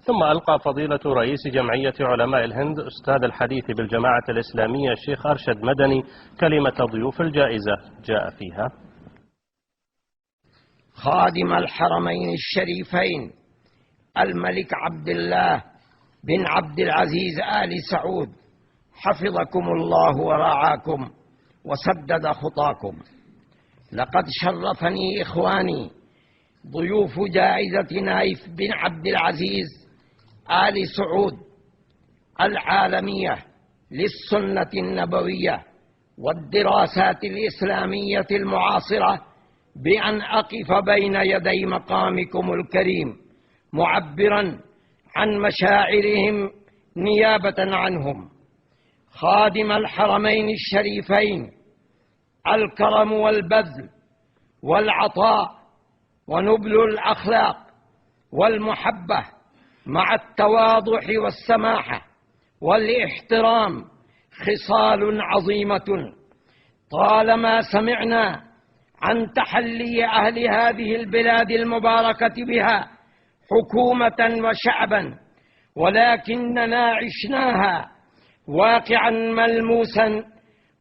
ثم ألقى فضيلة رئيس جمعية علماء الهند أستاذ الحديث بالجماعة الإسلامية الشيخ أرشد مدني كلمة ضيوف الجائزة جاء فيها: خادم الحرمين الشريفين الملك عبد الله بن عبد العزيز آل سعود، حفظكم الله ورعاكم وسدد خطاكم. لقد شرفني إخواني ضيوف جائزة نايف بن عبد العزيز آل سعود العالمية للسنة النبوية والدراسات الإسلامية المعاصرة بأن أقف بين يدي مقامكم الكريم معبرا عن مشاعرهم نيابة عنهم. خادم الحرمين الشريفين، الكرم والبذل والعطاء ونبل الأخلاق والمحبة مع التواضع والسماحة والاحترام خصال عظيمة طالما سمعنا عن تحلي أهل هذه البلاد المباركة بها حكومة وشعبا، ولكننا عشناها واقعا ملموسا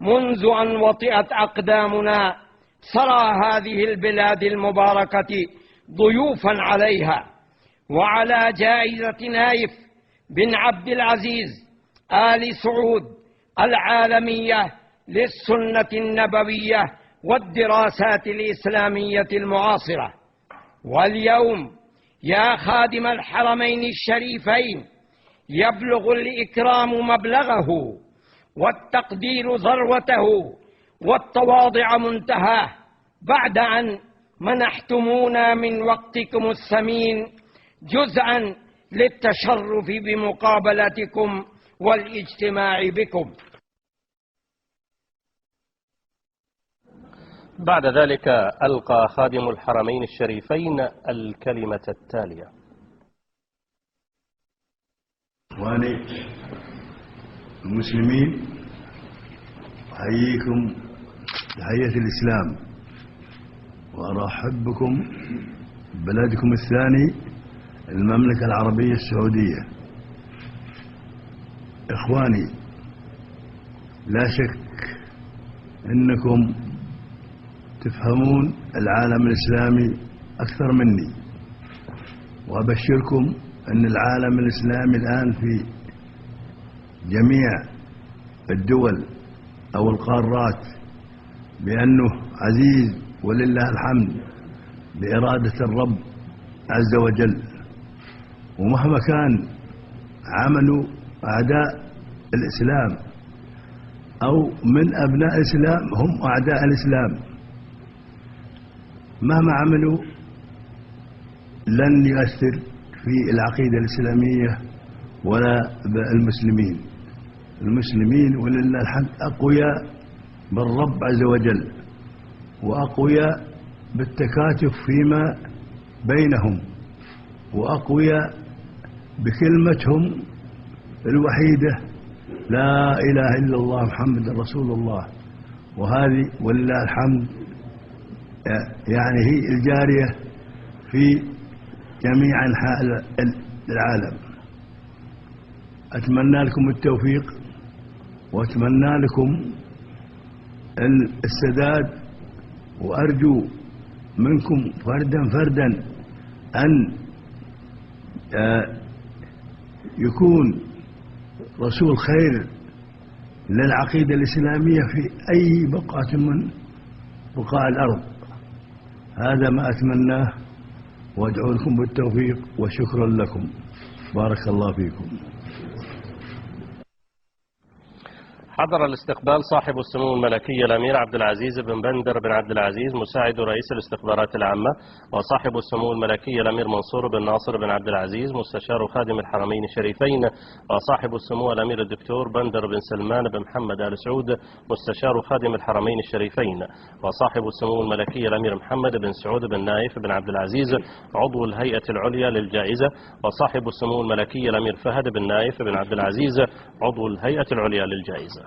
منذ أن وطئت أقدامنا ثرى هذه البلاد المباركة ضيوفا عليها. وعلى جائزة نايف بن عبد العزيز آل سعود العالمية للسنة النبوية والدراسات الإسلامية المعاصرة. واليوم يا خادم الحرمين الشريفين يبلغ الإكرام مبلغه والتقدير ذروته والتواضع منتهاه بعد أن منحتمونا من وقتكم الثمين جزءا للتشرف بمقابلتكم والاجتماع بكم. بعد ذلك ألقى خادم الحرمين الشريفين الكلمة التالية: إخواني المسلمين، أحييكم تحية الإسلام وأرحب بكم ببلدكم الثاني المملكة العربية السعودية. إخواني، لا شك أنكم تفهمون العالم الإسلامي أكثر مني، وأبشركم أن العالم الإسلامي الآن في جميع الدول أو القارات بأنه عزيز ولله الحمد بإرادة الرب عز وجل. ومهما كان عملوا أعداء الإسلام أو من أبناء الإسلام هم أعداء الإسلام، مهما عملوا لن يؤثر في العقيدة الإسلامية ولا المسلمين ولله الحمد أقوياء بالرب عز وجل، وأقوياء بالتكاتف فيما بينهم، وأقوياء بكلمتهم الوحيدة لا إله إلا الله محمد رسول الله. وهذه ولله الحمد يعني هي الجارية في جميع أنحاء العالم. أتمنى لكم التوفيق، وأتمنى لكم السداد، وأرجو منكم فردا أن يكون رسول خير للعقيدة الإسلامية في أي بقعة من بقاع الأرض. هذا ما أتمناه، وأدعو لكم بالتوفيق، وشكرا لكم. بارك الله فيكم. حضر الاستقبال صاحب السمو الملكي الأمير عبد العزيز بن بندر بن عبد العزيز مساعد رئيس الاستخبارات العامة، وصاحب السمو الملكي الأمير منصور بن ناصر بن عبد العزيز مستشار خادم الحرمين الشريفين، وصاحب السمو الأمير الدكتور بندر بن سلمان بن محمد آل سعود مستشار خادم الحرمين الشريفين، وصاحب السمو الملكي الأمير محمد بن سعود بن نايف بن عبد العزيز عضو الهيئة العليا للجائزة، وصاحب السمو الملكي الأمير فهد بن نايف بن عبد العزيز عضو الهيئة العليا للجائزة.